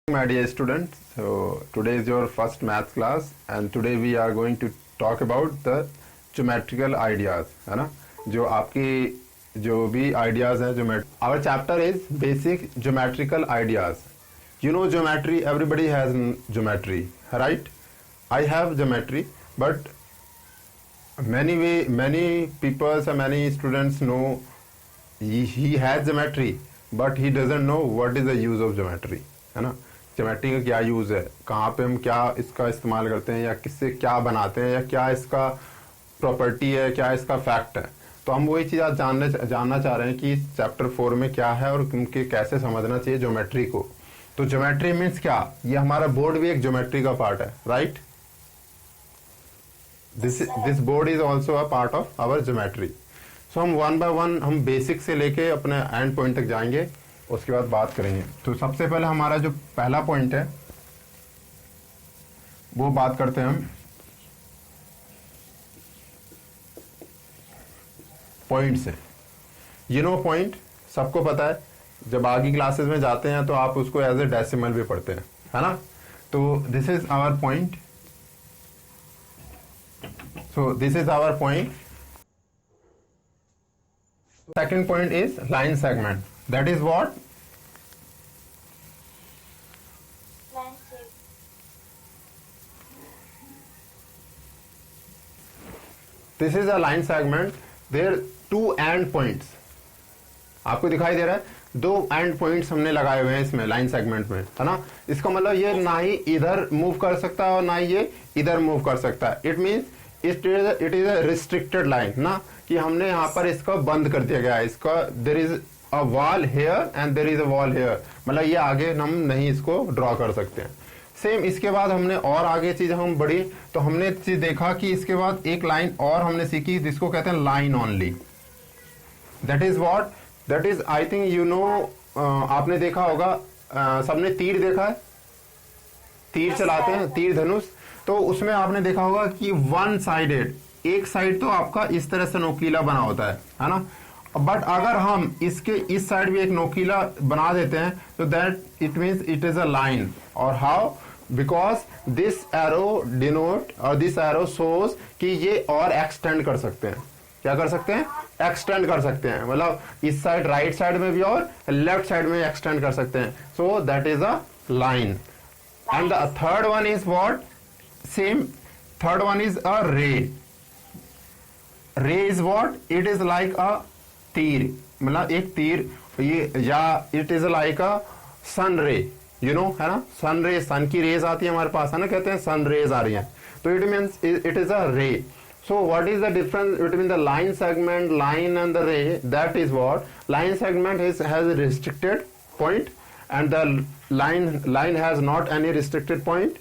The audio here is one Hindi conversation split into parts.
My dear students, so today is your first math class and today we are going to talk about the geometrical ideas, है ना, जो आपकी जो भी ideas हैं geometry. Our chapter is basic geometrical ideas. You know geometry, everybody has geometry, right? I have geometry, but many people and many students know he has geometry, but he doesn't know what is the use of geometry, है ना. ज्योमेट्री का क्या यूज़ है, कहाँ पे हम क्या इसका इस्तेमाल करते हैं या किससे क्या बनाते हैं या क्या इसका प्रॉपर्टी है, क्या इसका फैक्ट है. तो हम वही चीज़ आज जानना चाह रहे हैं कि चैप्टर 4 में क्या है और उनके कैसे समझना चाहिए ज्योमेट्री को. तो ज्योमेट्री मीन्स क्या, ये हमारा बोर्ड भी एक ज्योमेट्री का पार्ट है, right. This board is also a part of our geometry. So हम वन बाय वन हम बेसिक से लेके अपने एंड पॉइंट तक जाएंगे, उसके बाद बात करेंगे. तो सबसे पहले हमारा जो पहला पॉइंट है वो बात करते हैं हम पॉइंट से. यू नो पॉइंट सबको पता है, जब आगे क्लासेस में जाते हैं तो आप उसको एज ए डेसिमल भी पढ़ते हैं, है ना. तो this is our point. So this is our point. Second point is line segment. That is what? This is a line segment. There are two end points. आपको दिखाई दे रहा है, दो एंड पॉइंट्स हमने लगाए हुए हैं इसमें लाइन सेगमेंट में, है ना. इसका मतलब ये ना ही इधर मूव कर सकता है और ना ही ये इधर मूव कर सकता है. It means it is a restricted line ना, कि हमने यहाँ पर इसको बंद कर दिया गया है. इसका there is a wall here and there is a wall here, मतलब ये आगे हम नहीं इसको ड्रॉ कर सकते हैं. सेम इसके बाद हमने और आगे चीज हम बढ़ी तो हमने चीज देखा कि इसके बाद एक लाइन और हमने सीखी जिसको कहते हैं line only. That is what, that is I think you know, आपने देखा होगा, सबने तीर देखा है, तीर चलाते हैं, तीर धनुष. तो उसमें आपने देखा होगा कि वन साइडेड, एक साइड तो आपका इस तरह से नोकीला बना होता है ना. बट अगर हम इसके इस साइड भी एक नोकीला बना देते हैं तो that it means it is a line. और how, because this arrow denote और दिस एरो शोज कि ये और एक्सटेंड कर सकते हैं. क्या कर सकते हैं? एक्सटेंड कर सकते हैं, मतलब इस साइड राइट साइड में भी और लेफ्ट साइड में एक्सटेंड कर सकते हैं. So that is a line. And the third one is what, same third one is a रे. रे is what, it is like अ तीर, मतलब एक तीर ये, या इट इज लाइक अ सन रे, यू नो, है ना. सन रे, सन की रेज आती है हमारे पास, है ना, कहते हैं सन रेज आ रही हैं, तो it means it is a ray. So what is the difference between the line segment, line and the ray? That is what, line segment has restricted point and the line has not any restricted point,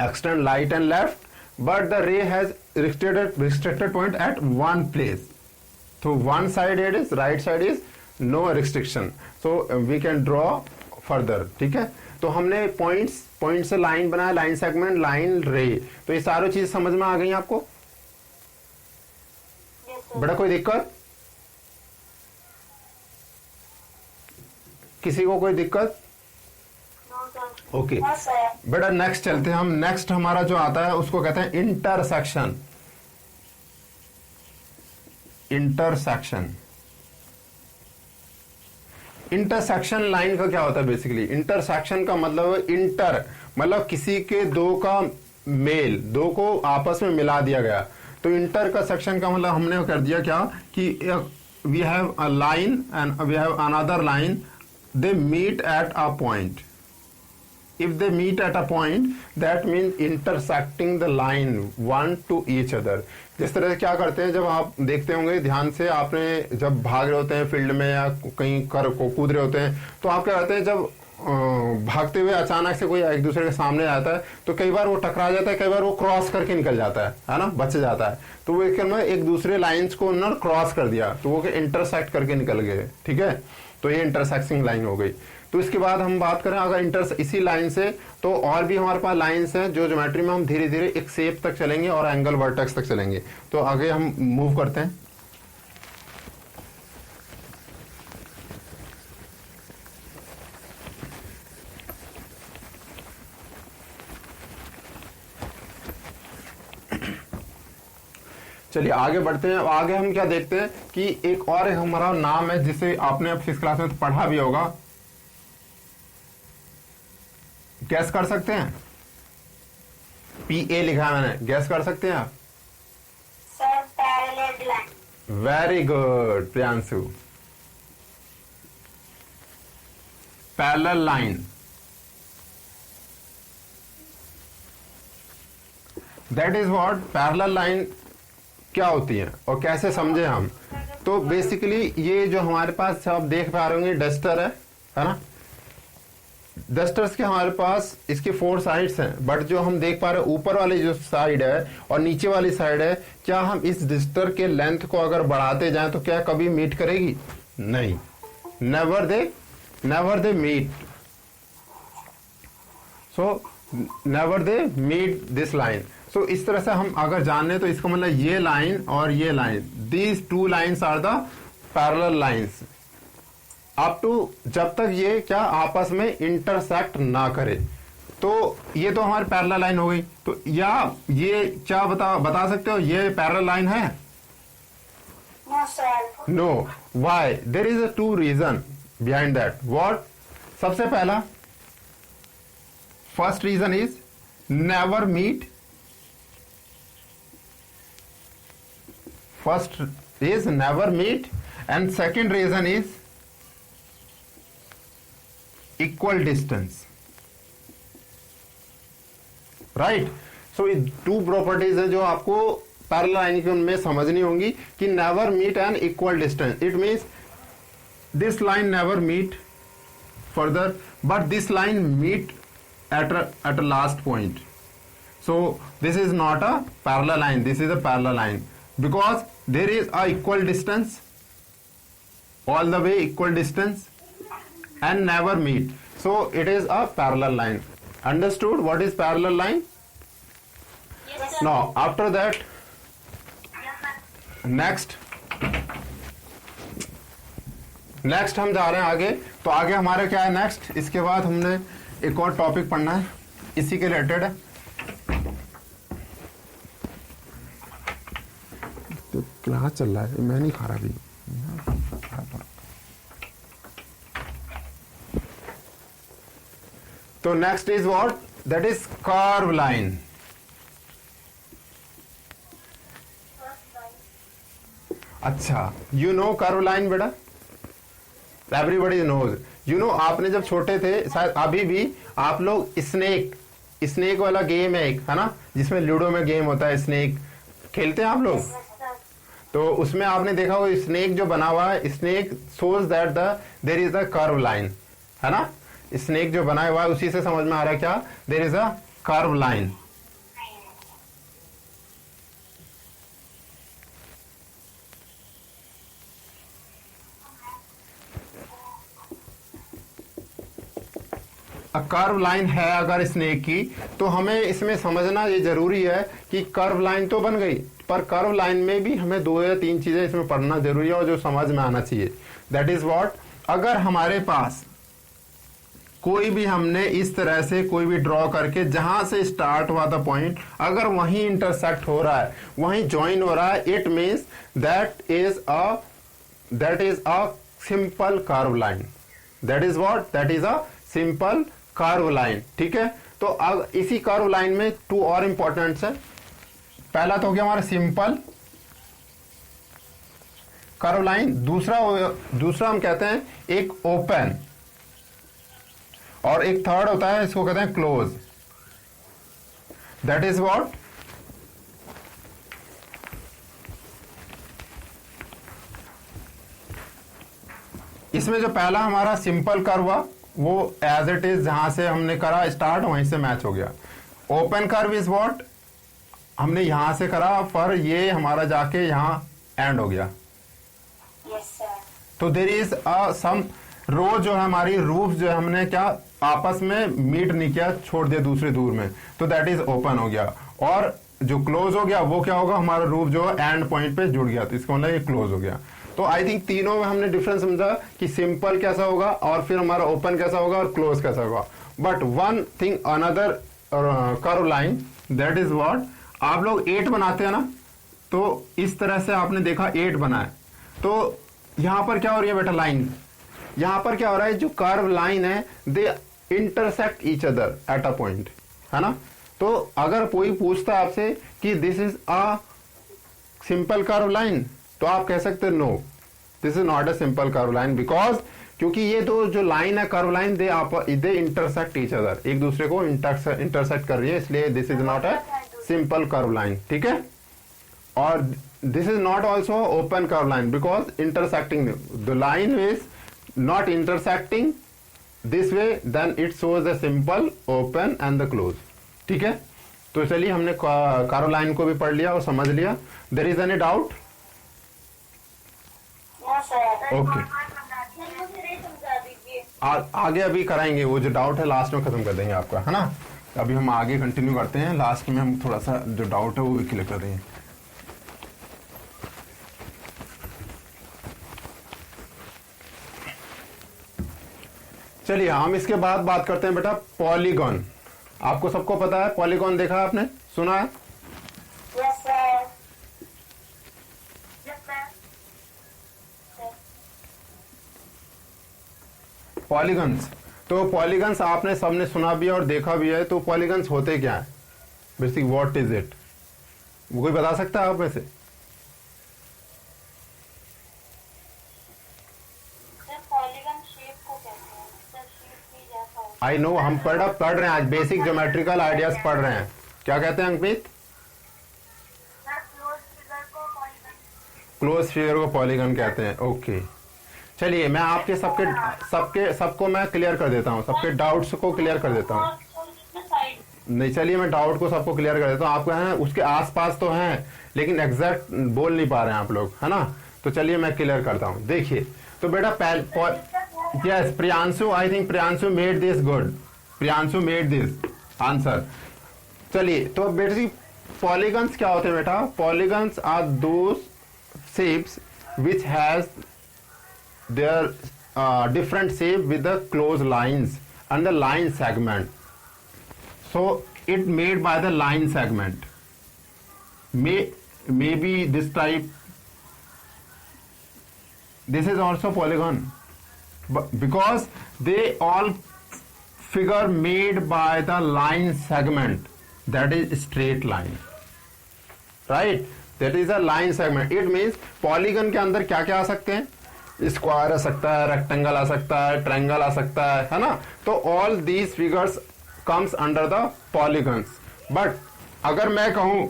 extend right and left, but the ray has restricted point at one place. So one side it is, right side is no restriction. So we can draw further. ठीक है. तो हमने पॉइंट से लाइन बनाया, लाइन सेगमेंट, लाइन रे. तो ये सारी चीज समझ में आ गई आपको? बड़ा कोई दिक्कत? किसी को कोई दिक्कत? ओके बेटा, नेक्स्ट चलते हैं हम. नेक्स्ट हमारा जो आता है उसको कहते हैं इंटरसेक्शन. इंटरसेक्शन, इंटरसेक्शन लाइन का क्या होता है बेसिकली? इंटरसेक्शन का मतलब इंटर, मतलब किसी के दो का मेल, दो को आपस में मिला दिया गया. तो इंटर का सेक्शन का मतलब हमने कर दिया क्या कि we have a line and we have another line, they meet at a point. If they meet at a point, that means intersecting the line one to each other. जिस तरह से क्या करते हैं, जब आप देखते होंगे ध्यान से, आपने जब भाग रहे होते हैं फील्ड में या कहीं कूद रहे होते हैं, तो आप क्या करते हैं, जब भागते हुए अचानक से कोई एक दूसरे के सामने आता है तो कई बार वो टकरा जाता है, कई बार वो क्रॉस करके निकल जाता है ना, बच जाता है. तो वो एक दूसरे लाइंस को उन्होंने क्रॉस कर दिया, तो वो इंटरसेक्ट करके निकल गए. ठीक है, तो ये इंटरसेक्टिंग लाइन हो गई. तो इसके बाद हम बात करें अगर इसी लाइन से, तो और भी हमारे पास लाइंस हैं जो ज्योमेट्री में हम धीरे धीरे एक शेप तक चलेंगे और एंगल वर्टेक्स तक चलेंगे. तो आगे हम मूव करते हैं. चलिए आगे बढ़ते हैं। आगे हम क्या देखते हैं कि एक और एक हमारा नाम है जिसे आपने फिफ्थ क्लास में पढ़ा भी होगा। गैस कर सकते हैं? PA लिखा है मैंने, गैस कर सकते हैं आप? Sir parallel line. Very good Priyanshu. Parallel line, that is what parallel line क्या होती है और कैसे समझे हम। तो बेसिकली ये जो हमारे पास आप देख पा रहे होंगे डस्टर है ना। डस्टर्स के हमारे पास इसके 4 साइड्स हैं, बट जो हम देख पा रहे हैं ऊपर वाली जो साइड है और नीचे वाली साइड है, क्या हम इस डस्टर के लेंथ को अगर बढ़ाते जाएं तो क्या कभी मीट करेगी? नहीं, never they meet. So never they meet this line. सो इस तरह से हम अगर जाने तो इसका मतलब ये लाइन और ये line, these 2 lines are the parallel lines up to जब तक ये क्या आपस में इंटरसेक्ट ना करे। तो ये तो हमारी पैरेलल लाइन हो गई। तो या ये क्या बता सकते हो ये पैरेलल लाइन है? No sir. No. Why? There is a 2 reason behind that. What? सबसे पहला, first reason is never meet. First is never meet and second reason is equal distance, right? So ये 2 प्रॉपर्टीज है जो आपको पैरेलल लाइन में समझनी होंगी कि never meet and equal distance. It means this line never meet further, but this line meet at a last point. So this is not a parallel line. This is a parallel line. Because there is a equal distance, all the way equal distance and never meet. So it is a parallel line. Understood what is parallel line? Yes, sir. Now after that, next हम जा रहे हैं आगे। तो आगे हमारे क्या है नेक्स्ट, इसके बाद हमने एक और टॉपिक पढ़ना है इसी के रिलेटेड है। तो क्या चल रहा है? मैं नहीं खा रहा अभी। तो next is what? That is curve line. अच्छा, यू नो कर्व लाइन बेटा? Everybody knows. यू नो आपने जब छोटे थे, शायद अभी भी आप लोग स्नेक वाला गेम है एक, है ना, जिसमें लूडो में गेम होता है स्नेक, खेलते हैं आप लोग? तो उसमें आपने देखा वो स्नेक जो बना हुआ है, snake shows that there is a curve line, है ना। स्नेक जो बना हुआ है उसी से समझ में आ रहा है क्या? There is a curve line. Curve line है अगर स्नेक की, तो हमें इसमें समझना ये जरूरी है कि कर्व लाइन तो बन गई, पर कर्व लाइन में भी हमें 2 या 3 चीजें इसमें पढ़ना जरूरी है और जो समझ में आना चाहिए। That is what? अगर हमारे पास कोई भी हमने इस तरह से कोई भी ड्रॉ करके जहां से स्टार्ट हुआ था पॉइंट, अगर वहीं इंटरसेक्ट हो रहा है, वहीं ज्वाइन हो रहा है, it means that is a simple curve line. That is what? That is a simple curve line. ठीक है। तो अब इसी कर्व लाइन में 2 और इंपॉर्टेंट्स है। पहला तो हो गया हमारा सिंपल कर्व लाइन, दूसरा हम कहते हैं एक ओपन, और एक थर्ड होता है इसको कहते हैं क्लोज। That is what? इसमें जो पहला हमारा सिंपल कर्व हुआ वो एज इट इज जहां से हमने करा स्टार्ट वहीं से मैच हो गया। Open curve is what? हमने यहां से करा पर ये हमारा जाके यहां एंड हो गया। Yes, sir. तो देयर इज सम रो जो है हमारी रूफ जो है हमने क्या आपस में मीट नहीं किया, छोड़ दिया दूसरे दूर में, तो दैट इज ओपन हो गया। और जो क्लोज हो गया वो क्या होगा? हमारा रूफ जो है एंड पॉइंट पे जुड़ गया, तो इसका मतलब ये क्लोज हो गया। तो आई थिंक तीनों में हमने डिफरेंस समझा कि सिंपल कैसा होगा और फिर हमारा ओपन कैसा होगा और क्लोज कैसा होगा। But one thing another curve line, that is what? आप लोग 8 बनाते हैं ना, तो इस तरह से आपने देखा 8 बना है। तो यहां पर क्या हो रही है बेटा, लाइन, यहां पर क्या हो रहा है, जो कर्व लाइन है they intersect each other at a point, है ना। तो अगर कोई पूछता है आपसे कि this is a simple curve line, तो आप कह सकते हो no, this is not a simple curve line, because क्योंकि ये दो जो लाइन है curve line they intersect each other, एक दूसरे को इंटरसेक्ट कर रही है, इसलिए this is not a simple curve line, ठीक है। और this is not also open curve line because intersecting, the line is not intersecting this way, then it shows the simple, open and the close, ठीक है। तो चलिए हमने कर्व लाइन को भी पढ़ लिया और समझ लिया। There is any doubt? No sir. Okay, आगे अभी कराएंगे, वो जो डाउट है लास्ट में खत्म कर देंगे आपका, है ना। अभी हम आगे कंटिन्यू करते हैं, लास्ट में हम थोड़ा सा जो डाउट है वो भी क्लियर कर देंगे। चलिए हम इसके बाद बात करते हैं बेटा पॉलीगॉन। आपको सबको पता है पॉलीगॉन, देखा आपने, सुना है? Yes sir. Yes sir. Polygons, तो पॉलीगन्स आपने सबने सुना भी है और देखा भी है। तो पॉलीगन्स होते क्या है, बेसिक व्हाट इज इट, वो कोई बता सकता है आप में से? आई नो, हम पढ़ रहे हैं आज, बेसिक ज्योमेट्रिकल आइडियाज पढ़ रहे हैं। क्या कहते हैं अंकित? क्लोज फिगर को पॉलीगन कहते हैं। ओके, चलिए मैं आपके सबको मैं क्लियर कर देता हूँ, सबके डाउट्स को क्लियर कर देता हूँ। नहीं, चलिए मैं डाउट को सबको क्लियर कर देता हूँ। आपको है उसके आसपास तो हैं, लेकिन एग्जैक्ट बोल नहीं पा रहे हैं आप लोग, है ना। तो चलिए मैं क्लियर करता हूँ। देखिए तो बेटा yes, Priyanshu, I think Priyanshu made this good, Priyanshu made this answer. चलिए तो बेसिक पॉलीगन्स क्या होते हैं बेटा? Polygons are those shapes which has their different shape with the closed lines and the line segment. So it made by the line segment. Maybe this type. This is also polygon, but because they all figure made by the line segment, that is straight line, right? That is a line segment. It means polygon के अंदर क्या क्या आ सकते हैं? स्क्वायर आ सकता है, रेक्टेंगल आ सकता है, ट्रायंगल आ सकता है ना। तो all these figures comes under the polygons. But अगर मैं कहूं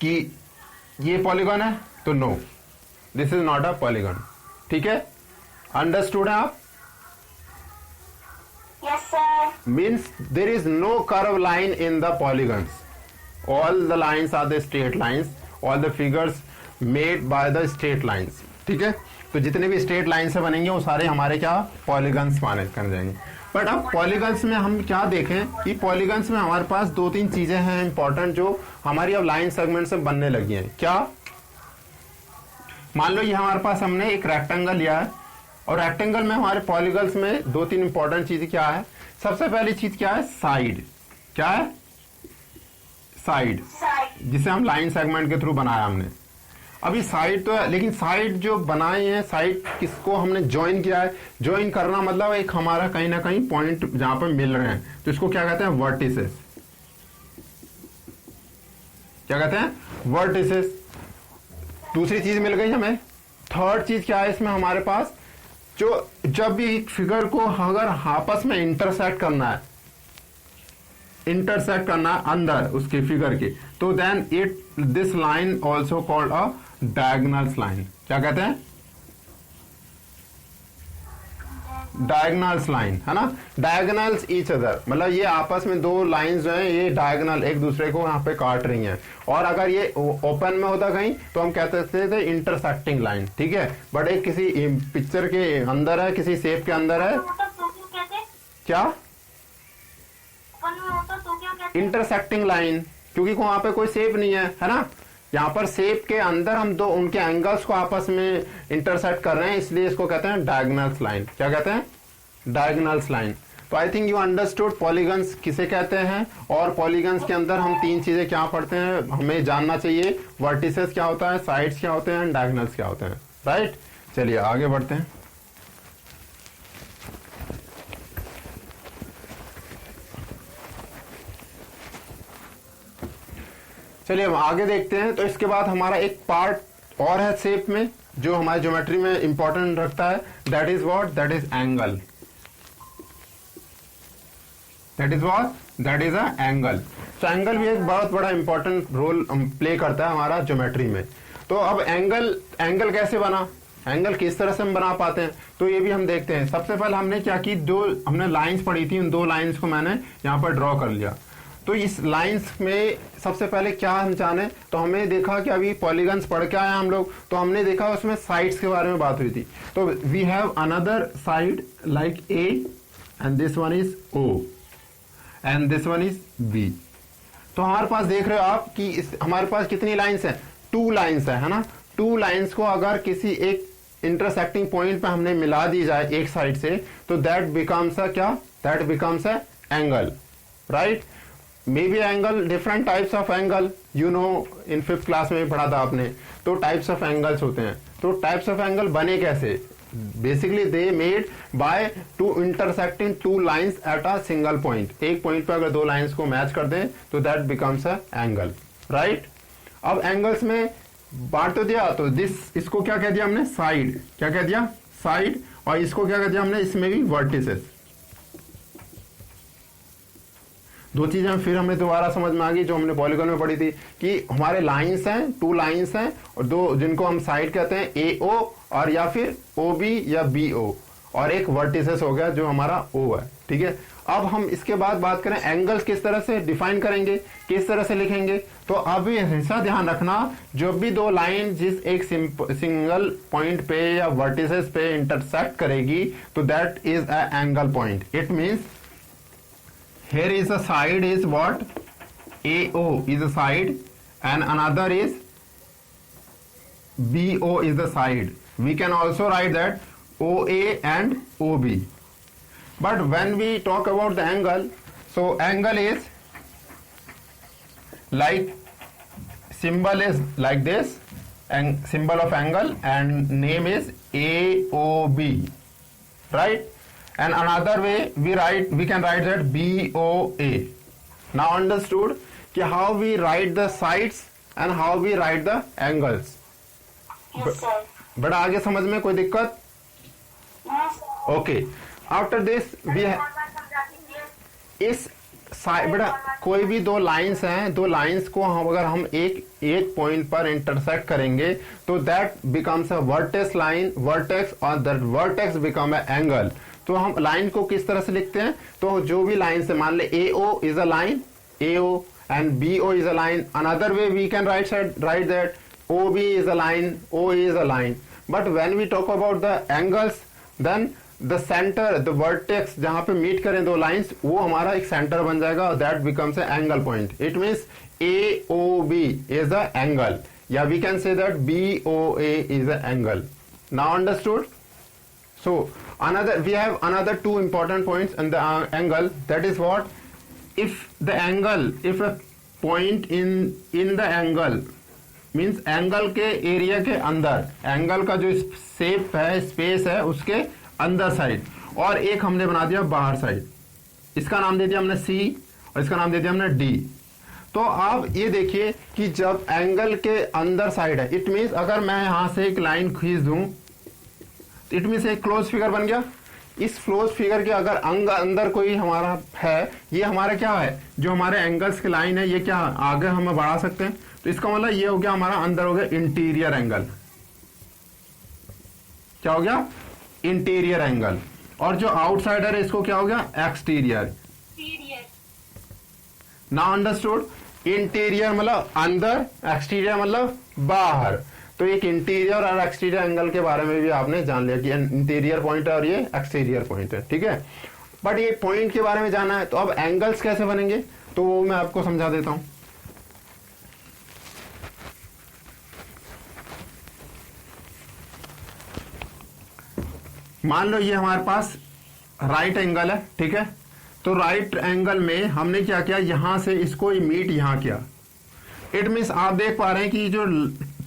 कि ये पॉलीगन है, तो no, this is not a polygon, ठीक है। अंडरस्टूड है आप? Yes sir. Means there is no curve line in the polygons, all the lines are the straight lines, all the figures made by the straight lines, ठीक है। तो जितने भी स्ट्रेट लाइन से बनेंगे वो सारे हमारे क्या पॉलीगन्स माने कर जाएंगे। बट अब पॉलीगन्स में हम क्या देखें कि पॉलीगन्स में हमारे पास 2-3 चीजें हैं इंपॉर्टेंट जो हमारी अब लाइन सेगमेंट से बनने लगी हैं। क्या? मान लो ये हमारे पास हमने एक रेक्टेंगल लिया है, और रेक्टेंगल में हमारे पॉलीगन्स में 2-3 इंपॉर्टेंट चीजें क्या है? सबसे पहली चीज क्या है? साइड। क्या है? साइड, जिसे हम लाइन सेगमेंट के थ्रू बनाया हमने। अभी साइड तो है, लेकिन साइड जो बनाए हैं, साइड किसको हमने ज्वाइन किया है? ज्वाइन करना मतलब एक हमारा कहीं ना कहीं पॉइंट जहां पर मिल रहे हैं, तो इसको क्या कहते हैं? वर्टिसेस। क्या कहते हैं? वर्टिसेस। दूसरी चीज मिल गई हमें। थर्ड चीज क्या है इसमें हमारे पास? जो जब भी एक फिगर को अगर आपस में इंटरसेक्ट करना है, अंदर उसके फिगर के, तो then this line also called a diagonals line. क्या कहते हैं? डायगोनल्स लाइन, है ना। डायगोनल्स ईच अदर, मतलब ये आपस में दो लाइंस जो हैं ये डायगोनल एक दूसरे को यहाँ पे काट रही हैं। और अगर ये ओपन में होता कहीं तो हम कहते थे इंटरसेक्टिंग लाइन, ठीक है। बट एक किसी पिक्चर के अंदर है, किसी शेप के अंदर है, क्या? इंटरसेक्टिंग लाइन, क्योंकि वहां पे कोई शेप नहीं है ना। यहाँ पर शेप के अंदर हम दो उनके एंगल्स को आपस में इंटरसेक्ट कर रहे हैं, इसलिए इसको कहते हैं डायगोनल्स लाइन। क्या कहते हैं? Diagonals line. तो I think you understood polygons किसे कहते हैं, और पॉलीगन्स के अंदर हम तीन चीजें क्या पढ़ते हैं हमें जानना चाहिए, वर्टिसेस क्या होता है, साइड्स क्या होते हैं, डायगोनल्स क्या होते हैं, राइट। चलिए आगे बढ़ते हैं। चलिए हम आगे देखते हैं। तो इसके बाद हमारा एक पार्ट और है शेप में जो हमारी ज्योमेट्री में इंपॉर्टेंट रखता है, that is what, that is angle. That is what, that is a angle. तो एंगल भी एक बहुत बड़ा इंपॉर्टेंट रोल प्ले करता है हमारा ज्योमेट्री में। तो अब एंगल कैसे बना, एंगल किस तरह से हम बना पाते हैं, तो ये भी हम देखते हैं। सबसे पहले हमने क्या की, हमने लाइंस पढ़ी थी, उन दो लाइंस को मैंने यहाँ पर ड्रॉ कर लिया। तो इस लाइंस में सबसे पहले क्या हम जाने, तो हमें देखा कि अभी पॉलीगन्स पढ़ के आए हम लोग, तो हमने देखा उसमें साइड्स के बारे में बात हुई थी। तो we have another side like A and this one is O and this one is B. तो हमारे पास देख रहे हो आप कि हमारे पास कितनी लाइंस है, 2 लाइंस है ना। 2 लाइंस को अगर किसी एक इंटरसेक्टिंग पॉइंट पे हमने मिला दी जाए एक साइड से, तो दैट बिकम्स अ क्या, that becomes a angle, right. May be angle, different types of angle, you know in 5th class में भी पढ़ा था आपने। तो टाइप्स ऑफ एंगल्स होते हैं। तो टाइप्स ऑफ एंगल बने कैसे, basically they made by two intersecting 2 lines at a single point. एक पॉइंट पे अगर 2 लाइंस को मैच कर दें तो that becomes a angle, right. अब एंगल्स में बांट तो दिया, तो इसको क्या कह दिया हमने, साइड। क्या कह दिया, साइड। और इसको क्या कह दिया हमने, इसमें भी वर्टिसेस। 2 चीजें फिर हमें दोबारा समझ में आ गई जो हमने पॉलीगन में पढ़ी थी, कि हमारे लाइंस हैं, 2 लाइंस हैं, और 2 जिनको हम साइड कहते हैं, ए ओ और या फिर ओ बी या बी ओ, और एक वर्टिसेस हो गया जो हमारा ओ है, ठीक है। अब हम इसके बाद बात करें एंगल्स किस तरह से डिफाइन करेंगे, किस तरह से लिखेंगे। तो अब ये हमेशा ध्यान रखना, जब भी 2 लाइन जिस एक सिंगल पॉइंट पे या वर्टिसेस पे इंटरसेक्ट करेगी, तो that is a angle point. It means here is a side is what, AO is a side and another is BO is the side. We can also write that OA and OB. But when we talk about the angle, so angle is like, symbol is like this, and symbol of angle and name is AOB, right. And another way we can write that BOA. Now understood कि how we write the sides and how we write the angles. Yes, sir. बड़ा आगे समझ में कोई दिक्कत? No, sir. Okay. After this we इस साइड, बेटा कोई भी 2 लाइंस हैं, 2 लाइंस को अगर हम एक पॉइंट पर इंटरसेक्ट करेंगे, तो that becomes a vertex line, vertex, और that vertex become a angle. तो हम लाइन को किस तरह से लिखते हैं, तो जो भी लाइन से, मान ले A O is a line, A O, and B O is a line. Another way we can write that O B is a line, O is a line. But when we talk about the angles, then the centre, the vertex जहां पे मीट करें 2 लाइंस, वो हमारा एक सेंटर बन जाएगा, that becomes a angle point. It means A O B is a angle, या we can say that B O A is a angle. Now understood. So we have another 2 important points in the angle, that is what, if a point in the angle means angle के एरिया के अंदर, एंगल का जो शेप है, स्पेस है, उसके अंदर साइड, और एक हमने बना दिया बाहर साइड, इसका नाम दे दिया हमने C और इसका नाम दे दिया हमने D। तो आप ये देखिए कि जब एंगल के अंदर साइड है, इट मीन्स अगर मैं यहां से एक लाइन खींच दूं, इट मीन्स एक क्लोज फिगर बन गया। इस क्लोज फिगर के अगर अंदर कोई हमारा है, ये हमारा क्या है, जो हमारे एंगल्स की लाइन है, ये क्या आगे हम बढ़ा सकते हैं। तो इसका मतलब ये हो गया हमारा अंदर हो गया इंटीरियर एंगल। क्या हो गया, इंटीरियर एंगल। और जो आउटसाइडर है इसको क्या हो गया, एक्सटीरियर। Now understood. इंटीरियर मतलब अंदर, एक्सटीरियर मतलब बाहर। तो एक इंटीरियर और एक्सटीरियर एंगल के बारे में भी आपने जान लिया कि इंटीरियर पॉइंट है और ये एक्सटीरियर पॉइंट है, ठीक है। बट ये पॉइंट के बारे में जाना है, तो अब एंगल्स कैसे बनेंगे, तो वो मैं आपको समझा देता हूं। मान लो ये हमारे पास राइट एंगल है, ठीक है, तो राइट एंगल में हमने क्या किया, यहां से इसको मीट यहां किया। इट मीन्स आप देख पा रहे हैं कि जो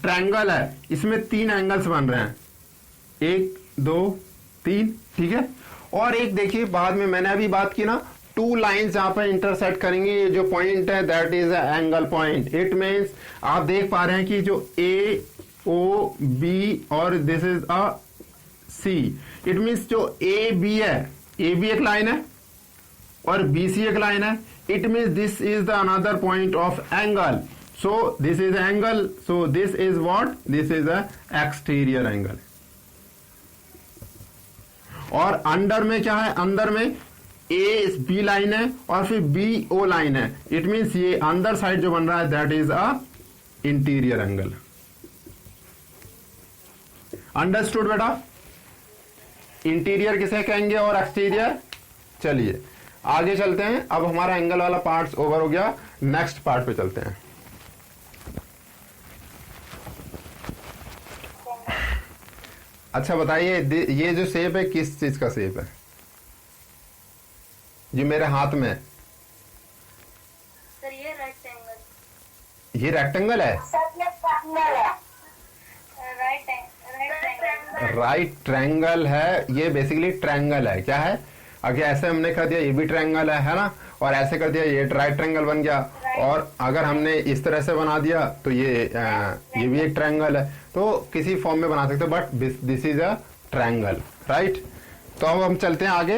ट्रायंगल है इसमें 3 एंगल्स बन रहे हैं, 1 2 3, ठीक है। और एक देखिए बाद में मैंने अभी बात की ना, 2 लाइंस जहां पर इंटरसेक्ट करेंगे, ये जो पॉइंट है that is angle point. It means आप देख पा रहे हैं कि जो ए ओ बी और this is a C. It means जो ए बी है, ए बी एक लाइन है और बी सी एक लाइन है। It means this is the another point of angle, so this is angle, so this is what, this is a exterior angle. और अंडर में क्या है, अंदर में ए बी लाइन है और फिर बी ओ लाइन है। इट मीन्स ये अंदर साइड जो बन रहा है that is a interior angle. Understood बेटा? इंटीरियर किसे कहेंगे और एक्सटीरियर। चलिए आगे चलते हैं, अब हमारा एंगल वाला पार्ट ओवर हो गया, नेक्स्ट पार्ट पे चलते हैं। अच्छा बताइए, ये जो शेप है किस चीज का शेप है, जो मेरे हाथ में है? सर ये रेक्टेंगल। ये रेक्टेंगल है? सर ये ट्रायंगल है। राइट ट्रायंगल है, ये बेसिकली ट्रायंगल है। क्या है, अगर ऐसे हमने कर दिया ये भी ट्रायंगल है ना, और ऐसे कर दिया ये राइट ट्रायंगल बन गया। और अगर हमने इस तरह से बना दिया तो ये भी एक ट्रायंगल है। तो किसी फॉर्म में बना सकते हो, but this is a triangle, right. तो अब हम चलते हैं आगे।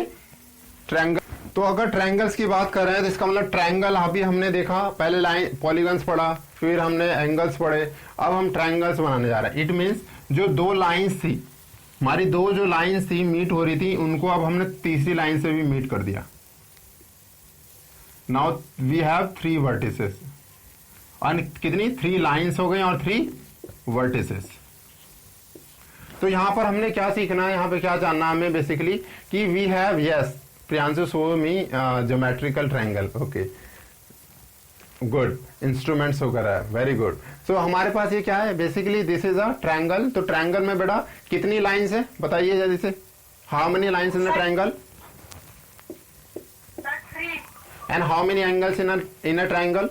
ट्रायंगल, तो अगर ट्रायंगल्स की बात कर रहे हैं तो इसका मतलब ट्रायंगल अभी हमने देखा, पहले लाइन पॉलीगन्स पढ़ा, फिर हमने एंगल्स पढ़े, अब हम ट्रायंगल्स बनाने जा रहे हैं। इट मीन्स जो 2 लाइंस थी हमारी, 2 जो लाइंस थी मीट हो रही थी, उनको अब हमने तीसरी लाइन से भी मीट कर दिया। नाउ वी हैव 3 वर्टिसेस, और कितनी 3 लाइंस हो गई और 3 वर्टिसेस। तो यहां पर हमने क्या सीखना है, यहां पे क्या जानना है हमें बेसिकली, कि we have, yes Priyanshu show me geometrical triangle, okay good, instruments वगैरह है, वेरी गुड। सो हमारे पास ये क्या है, basically this is a triangle. तो ट्रायंगल में बेटा कितनी लाइंस है बताइए जल्दी से, how many lines in a triangle and how many angles in a triangle,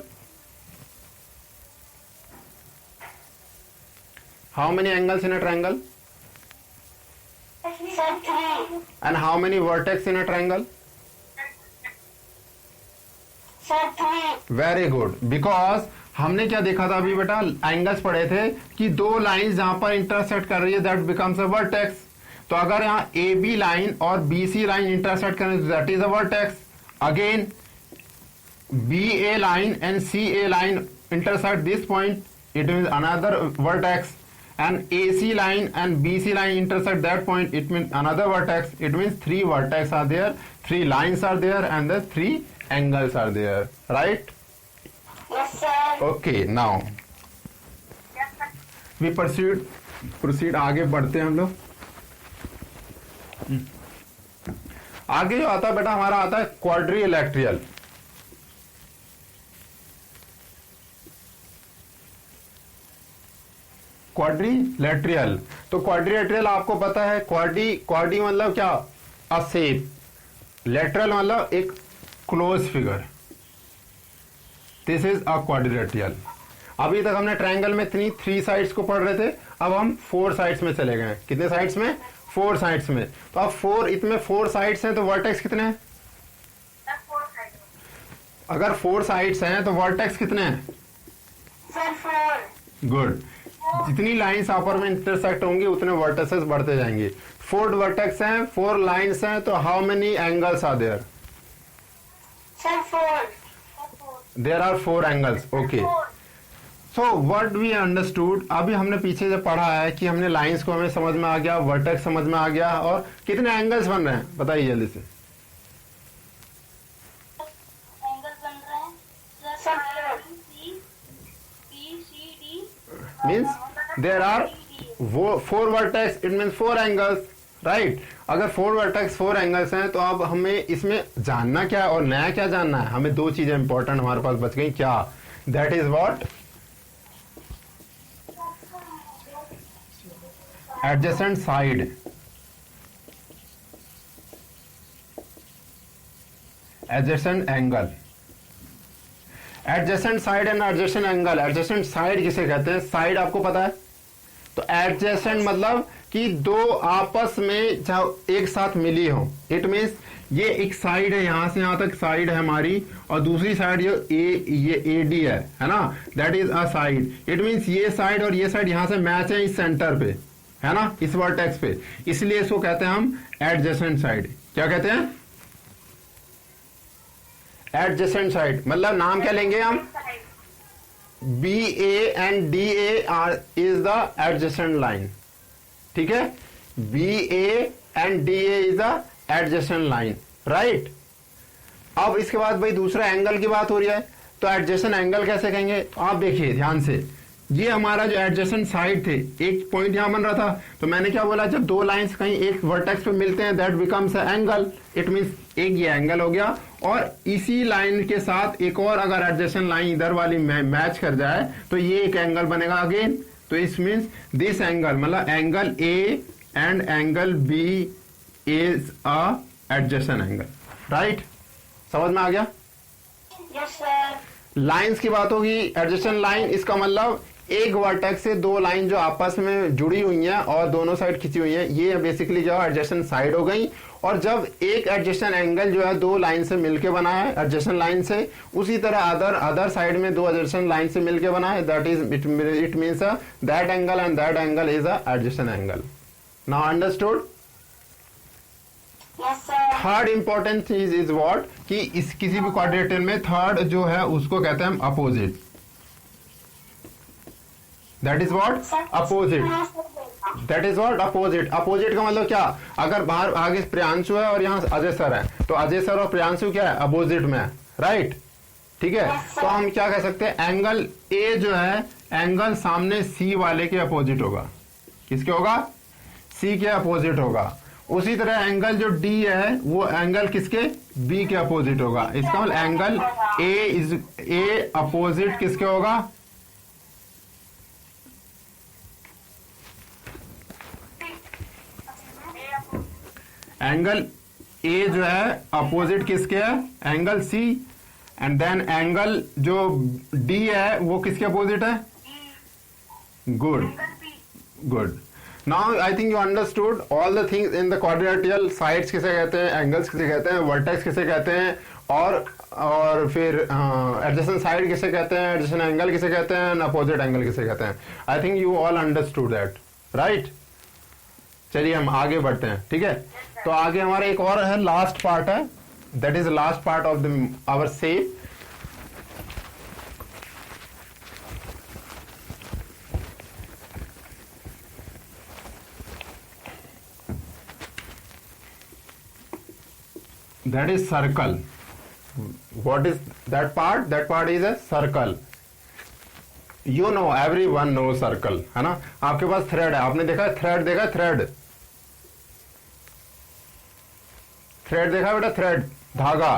how many angles in a triangle sir 3। And how many vertex in a triangle, sir 3। Very good. Because हमने क्या देखा था अभी बेटा, एंगल्स पढ़े थे कि 2 लाइंस जहां पर इंटरसेक्ट कर रही है दैट बिकम्स अ वर्टेक्स। तो अगर यहाँ ए बी लाइन और बी सी लाइन इंटरसेक्ट करें तो that is a vertex. Again B A line and C A line intersect this point, it means another vertex. and AC line and BC line intersect that point, it means another vertex. It means 3 vertex are there, 3 lines are there, and the 3 angles are there, right? Yes sir। Okay, now we proceed आगे बढ़ते हैं हम लोग। आगे जो आता है बेटा हमारा आता है क्वाड्रिलेटरल। क्वाड्रिलेटरल, तो क्वाड्रिलेटरल आपको पता है, क्वाड्री मतलब क्या, अ शेप, लेटरल मतलब एक close figure, this is a quadrilateral. अभी तक हमने ट्रायंगल में 3 साइड्स को पढ़ रहे थे, अब हम 4 साइड्स में चले गए। कितने साइड्स में, 4 साइड्स में। तो अब 4, इसमें 4 साइड्स हैं तो वर्टेक्स कितने हैं, अगर 4 साइड्स हैं तो वर्टेक्स कितने हैं, सर 4। गुड। जितनी लाइंस आपस में इंटरसेक्ट होंगी उतने वर्टेसेस बढ़ते जाएंगे। 4 वर्टेक्स हैं, 4 लाइंस हैं, तो how many angles are there, sir 4। There are 4 angles, okay. So what we understood, अभी हमने पीछे जब पढ़ा है कि हमने लाइंस को हमें समझ में आ गया, वर्टेक्स समझ में आ गया, और कितने एंगल्स बन रहे हैं बताइए जल्दी से। एंगल बन रहे हैं sir 4। Means there are 4 vertex, it means 4 angles, right. अगर 4 वर्टेक्स 4 एंगल्स हैं तो अब हमें इसमें जानना क्या है और नया क्या जानना है, हमें 2 चीजें इंपॉर्टेंट हमारे पास बच गई, क्या, that is what, adjacent side. Adjacent angle, adjacent side and adjacent angle. Adjacent side किसे कहते हैं? साइड आपको पता है, तो एडजेसेंट मतलब कि दो आपस में एक साथ मिली हो। इट मीन्स ये एक साइड है, यहां से यहां तक साइड है हमारी, और दूसरी साइड ये AD है ना, that is a side. It means ये साइड और ये साइड यहां से मैच है इस सेंटर पे, है ना, इस वर्टेक्स पे, इसलिए इसको कहते हैं हम एडजेसेंट साइड। क्या कहते हैं? Adjacent side. मतलब नाम क्या लेंगे हम? BA and DA are is the adjacent line, ठीक है, BA and DA is the adjacent line, right? अब इसके बाद भाई दूसरा एंगल की बात हो रही है, तो एडजेसेंट एंगल कैसे कहेंगे? आप देखिए ध्यान से, ये हमारा जो एडजेसेंट साइड थे, एक पॉइंट यहां बन रहा था, तो मैंने क्या बोला, जब दो लाइंस कहीं एक वर्टेक्स पे मिलते हैं that becomes a angle. It means एक ये एंगल हो गया, और इसी लाइन के साथ एक और अगर एडजेसेंट लाइन इधर वाली मैच कर जाए तो ये एक एंगल बनेगा अगेन। तो इस मींस दिस एंगल, मतलब angle A and angle B is a adjacent angle, right? समझ में आ गया? Yes sir. लाइंस की बात होगी, एडजेसेंट लाइन, इसका मतलब एक वर्टेक्स से दो लाइन जो आपस में जुड़ी हुई हैं और दोनों साइड खिंची हुई हैं, ये बेसिकली जो एडजेसेंट साइड हो गई। और जब एक एडजेसेंट एंगल जो है दो लाइन से मिलके बना है एडजेसेंट लाइन से, उसी तरह अदर साइड में दो एडजेसेंट लाइन से मिलके बना है, that is it means that angle and that angle is a adjacent angle. Now understood? Yes sir. Third important चीज इज व्हाट, कि इस किसी भी क्वाड्रेटर में थर्ड जो है उसको कहते हैं हम opposite. That is what? Opposite. That is what? Opposite. Opposite का मतलब क्या? अगर बाहर आगे प्रियांशु है और यहाँ अजय सर है, तो अजय सर और प्रियांशु क्या है? अपोजिट में है, राइट? ठीक है, तो हम क्या कह सकते हैं, एंगल A जो है एंगल सामने C वाले के अपोजिट होगा। किसके होगा? C के अपोजिट होगा। उसी तरह एंगल जो D है वो एंगल किसके? B के अपोजिट होगा। इसका मतलब एंगल A अपोजिट किसके होगा? एंगल A जो है अपोजिट किसके है? Angle C। And then angle जो D है वो किसके अपोजिट है? Good, good. Now I think you understood all the things in the quadrilateral. Sides किसे कहते हैं, एंगल्स किसे कहते हैं, वर्टेक्स किसे कहते हैं, और फिर एडजेसेंट साइड किसे कहते हैं, एडजेसेंट एंगल किसे कहते हैं, अपोजिट एंगल किसे कहते हैं। आई think you all understood that, right? चलिए हम आगे बढ़ते हैं, ठीक है? तो आगे हमारा एक और है, लास्ट पार्ट है, that is last part of the our shape. That is circle. What is that part? That part is a circle. You know, everyone knows circle, है ना? आपके पास थ्रेड है, आपने देखा थ्रेड, देखा थ्रेड, थ्रेड देखा बेटा, थ्रेड धागा।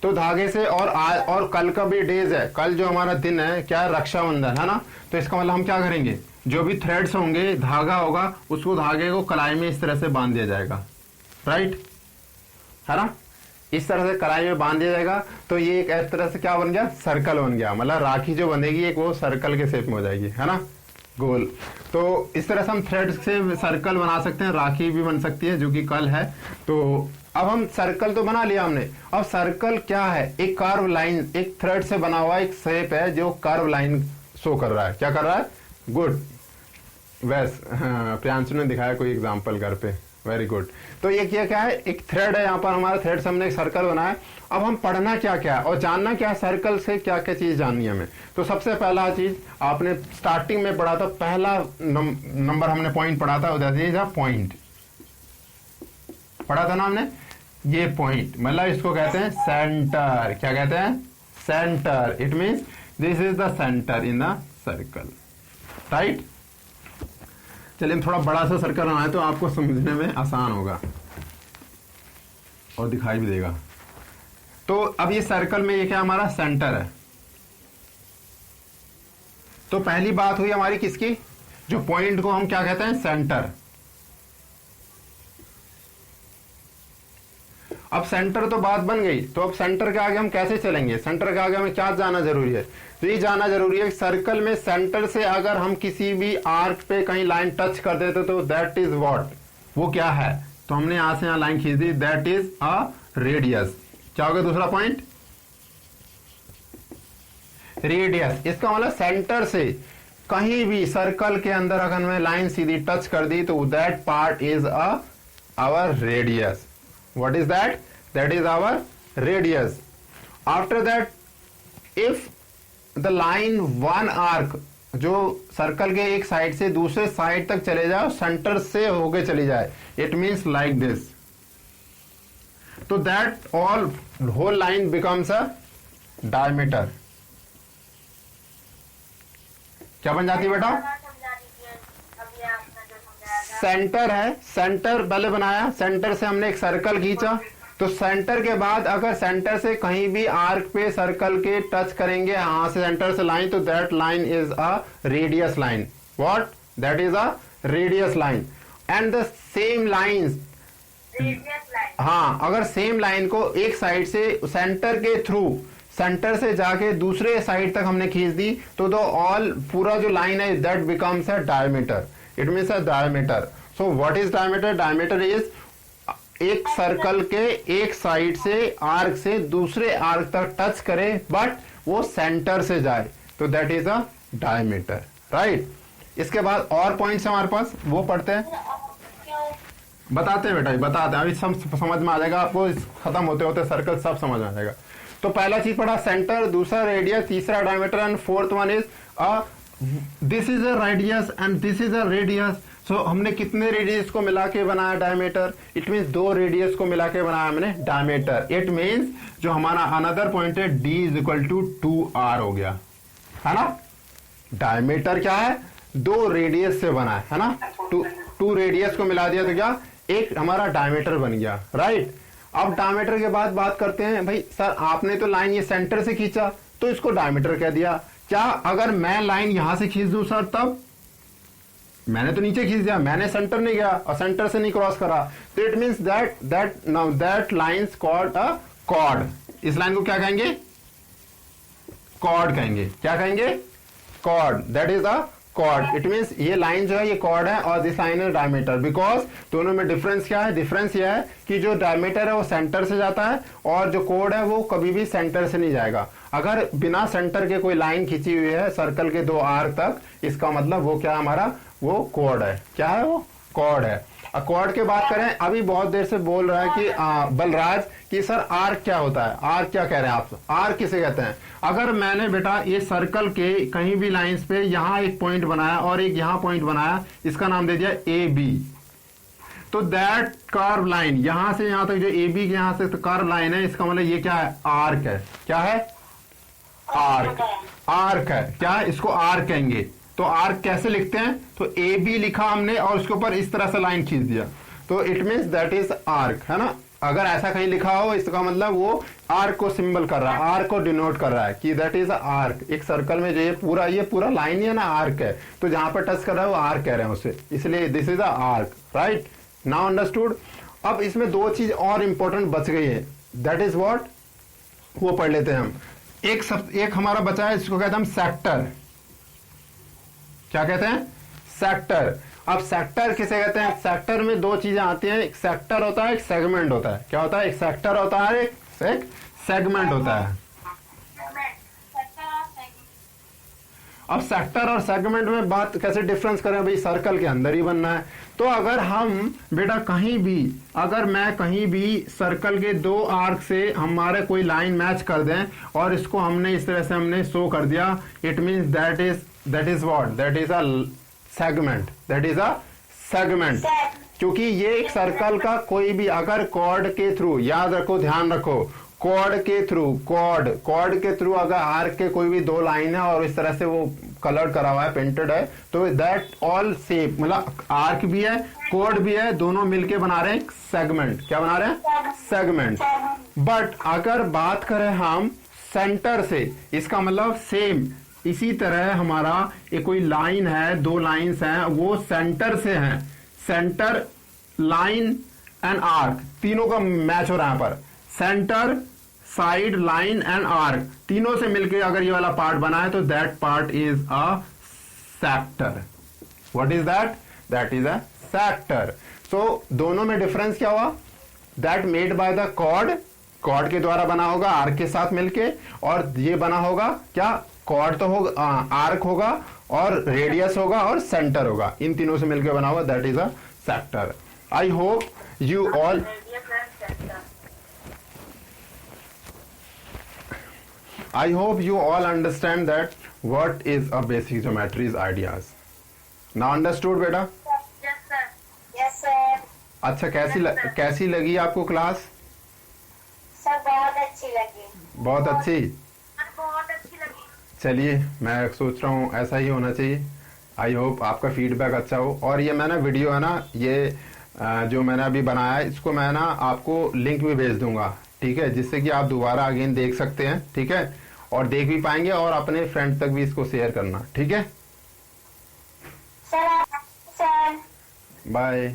तो धागे से और कल का भी डेज है, कल जो हमारा दिन है क्या है? रक्षाबंधन, है ना? तो इसका मतलब हम क्या करेंगे, जो भी थ्रेड्स होंगे, धागा होगा, उसको धागे को कलाई में इस तरह से बांध दिया जाएगा, राइट? है ना? इस तरह से कलाई में बांध दिया जाएगा, तो ये एक तरह से क्या बन गया? सर्कल बन गया। मतलब राखी जो बनेगी एक वो सर्कल के शेप में हो जाएगी, है ना, गोल। तो इस तरह से हम थ्रेड से सर्कल बना सकते हैं, राखी भी बन सकती है, जो कि कल है। तो अब हम सर्कल तो बना लिया हमने, अब सर्कल क्या है? एक कर्व लाइन, एक थ्रेड से बना हुआ एक शेप है जो कर्व लाइन शो कर रहा है। क्या कर रहा है? गुड, वैस प्रियांशु ने दिखाया कोई एग्जाम्पल घर पे, वेरी गुड। तो ये क्या है? एक थ्रेड है, यहाँ पर हमारा थ्रेड से हमने एक सर्कल बनाया। अब हम पढ़ना क्या क्या है और जानना क्या है, सर्कल से क्या क्या चीज जाननी है हमें। तो सबसे पहला चीज आपने स्टार्टिंग में पढ़ा था, पहला नंबर हमने पॉइंट पढ़ा था, दैट इज अ पॉइंट। पढ़ा था ना हमने, ये पॉइंट, मतलब इसको कहते हैं सेंटर। क्या कहते हैं? Centre. It means this is the centre in the circle, right? चलिए थोड़ा बड़ा सा सर्कल बनाए तो आपको समझने में आसान होगा और दिखाई भी देगा। तो अब ये सर्कल में ये क्या हमारा सेंटर है। तो पहली बात हुई हमारी किसकी? जो पॉइंट को हम क्या कहते हैं? सेंटर। अब सेंटर तो बात बन गई, तो अब सेंटर के आगे हम कैसे चलेंगे, सेंटर के आगे हमें क्या जाना जरूरी है, तो ये जाना जरूरी है सर्कल में सेंटर से अगर हम किसी भी आर्क पे कहीं लाइन टच कर देते तो दैट इज व्हाट, वो क्या है, तो हमने यहां से यहां लाइन खींच दी, दैट इज अ रेडियस। क्या होगा दूसरा पॉइंट, रेडियस। इसका मतलब सेंटर से कहीं भी सर्कल के अंदर अगर मैं लाइन सीधी टच कर दी तो that part is our radius. What is that, that is our radius. After that if the line one arc जो सर्कल के एक साइड से दूसरे साइड तक चले जाए, सेंटर से होके चली जाए, इट मीन्स लाइक दिस, तो that all whole line becomes a diameter. क्या बन जाती है बेटा, सेंटर है, सेंटर पहले बनाया, सेंटर से हमने एक सर्कल खींचा, तो सेंटर के बाद अगर सेंटर से कहीं भी आर्क पे सर्कल के टच करेंगे यहां से सेंटर से लाइन, तो that line is a radius line. What, that is a radius line. And the same lines, हाँ, अगर सेम लाइन को एक साइड से सेंटर के थ्रू, सेंटर से जाके दूसरे साइड तक हमने खींच दी, तो ऑल पूरा जो लाइन है that becomes a diameter, it means a diameter. So what is diameter, diameter is एक सर्कल के एक साइड से आर्क से दूसरे आर्क तक टच करे बट वो सेंटर से जाए, तो that is a diameter, right. इसके बाद और पॉइंट्स हमारे पास, वो पढ़ते हैं, बताते हैं बेटा, बताते हैं, अभी सब समझ में आ जाएगा आपको, खत्म होते होते सर्कल सब समझ में आ जाएगा। तो पहला चीज पढ़ा सेंटर, दूसरा रेडियस, तीसरा diameter, and fourth one is this is a radius and this is a radius. So हमने कितने रेडियस को मिला के बनाया डायमीटर, इट मीन्स दो रेडियस को मिला के बनाया हमने डायमीटर। इट मीन्स जो हमारा अनदर पॉइंट है d is equal to 2r हो गया, है ना। डायमीटर क्या है, दो रेडियस से बना है ना, टू रेडियस को मिला दिया तो क्या एक हमारा डायमीटर बन गया, राइट। अब डायमीटर के बाद बात करते हैं, भाई सर आपने तो लाइन ये सेंटर से खींचा तो इसको डायमीटर कह दिया, क्या अगर मैं लाइन यहां से खींच दूं सर, तब मैंने तो नीचे खींच दिया, मैंने सेंटर नहीं गया और सेंटर से नहीं क्रॉस करा, तो it means that lines called a chord. इस लाइन को क्या कहेंगे, कॉर्ड कहेंगे। क्या कहेंगे, chord, that is a chord. It means ये लाइन जो है ये कॉर्ड है और दिस लाइन है डायमीटर, बिकॉज दोनों में डिफरेंस क्या है, डिफरेंस ये है कि जो डायमीटर है वो सेंटर से जाता है और जो कॉर्ड है वो कभी भी सेंटर से नहीं जाएगा। अगर बिना सेंटर के कोई लाइन खींची हुई है सर्कल के दो आर्क तक, इसका मतलब वो क्या हमारा, वो कॉर्ड है। क्या है वो, कॉर्ड है। कॉर्ड की बात करें, अभी बहुत देर से बोल रहा है कि बलराज कि सर आर्क क्या होता है, आर्क क्या कह रहे हैं आप, आर्क किसे कहते हैं। अगर मैंने बेटा ये सर्कल के कहीं भी लाइंस पे यहां एक पॉइंट बनाया और एक यहां पॉइंट बनाया, इसका नाम दे दिया ए बी, तो दैट कर्व लाइन यहां से यहां तक जो ए बी के यहां से कर्व लाइन है, इसका मतलब ये क्या है, आर्क है। क्या है, आर्क, आर्क है। क्या, इसको आर्क कहेंगे। तो आर्क कैसे लिखते हैं, तो ए बी लिखा हमने और उसके ऊपर इस तरह से लाइन खींच दिया, तो it means that is arc, है ना। अगर ऐसा कहीं लिखा हो इसका मतलब वो आर्क को सिंबल कर रहा है, आर्क को डिनोट कर रहा है कि दैट इज आर्क। एक सर्कल में जो ये पूरा लाइन ही है ना, आर्क है, तो जहां पर टच कर रहा है वो आर्क कह रहे हैं उसे, इसलिए this is arc, right. Now understood. अब इसमें दो चीज और इंपॉर्टेंट बच गई है, दैट इज व्हाट, वो पढ़ लेते हैं हम। एक हमारा बचा है, इसको कहते हैं हम सेक्टर। क्या कहते हैं, सेक्टर। अब सेक्टर किसे कहते हैं, सेक्टर में दो चीजें आती हैं, एक सेक्टर होता है, एक सेगमेंट होता है। क्या होता है, एक सेक्टर होता है, एक सेगमेंट होता है। अब सेक्टर और सेगमेंट में बात कैसे डिफरेंस करें, भाई सर्कल के अंदर ही बनना है, तो अगर हम बेटा कहीं भी, अगर मैं कहीं भी सर्कल के दो आर्क से हमारे कोई लाइन मैच कर दें और इसको हमने इस तरह से हमने शो कर दिया, it means that is what, that is a segment, that is a segment. क्योंकि ये एक सर्कल का कोई भी अगर कॉर्ड के थ्रू, याद रखो, ध्यान रखो, कॉर्ड के थ्रू, कॉर्ड के थ्रू अगर आर्क के कोई भी दो लाइन है और इस तरह से वो कलर करा हुआ है, पेंटेड है, तो दैट ऑल शेप, मतलब आर्क भी है, कॉर्ड भी है, दोनों मिलके बना रहे हैं एक सेगमेंट। क्या बना रहे हैं, सेगमेंट। बट अगर बात करें हम सेंटर से, इसका मतलब सेम इसी तरह हमारा एक कोई लाइन है, दो लाइंस हैं, वो सेंटर से हैं, सेंटर लाइन एंड आर्क, तीनों का मैच हो रहा है यहाँ पर। Centre, side, line and arc, तीनों से मिलके अगर ये वाला पार्ट बना है तो that part is a sector. What is that? That is a sector. So दोनों में डिफरेंस क्या हुआ? That made by the chord, chord के द्वारा बना होगा आर्क के साथ मिलके, और ये बना होगा क्या? कॉर्ड तो होगा, आर्क होगा और रेडियस होगा और सेंटर होगा, इन तीनों से मिलकर बना हुआ, that is a sector. I hope you all I hope you all understand that what is a basic geometry's ideas. Now understood बेटा? Yes, sir. Yes, sir. अच्छा, कैसी लगी आपको क्लास? सर बहुत अच्छी लगी। बहुत अच्छी। बहुत अच्छी लगी। चलिए, मैं सोच रहा हूँ ऐसा ही होना चाहिए। आई होप आपका फीडबैक अच्छा हो। और ये मैंने वीडियो है ना, ये जो मैंने अभी बनाया है, इसको मैं ना आपको लिंक भी भेज दूंगा, ठीक है, जिससे कि आप दोबारा अगेन देख सकते हैं, ठीक है, और देख भी पाएंगे और अपने फ्रेंड तक भी इसको शेयर करना, ठीक है। Sir, bye.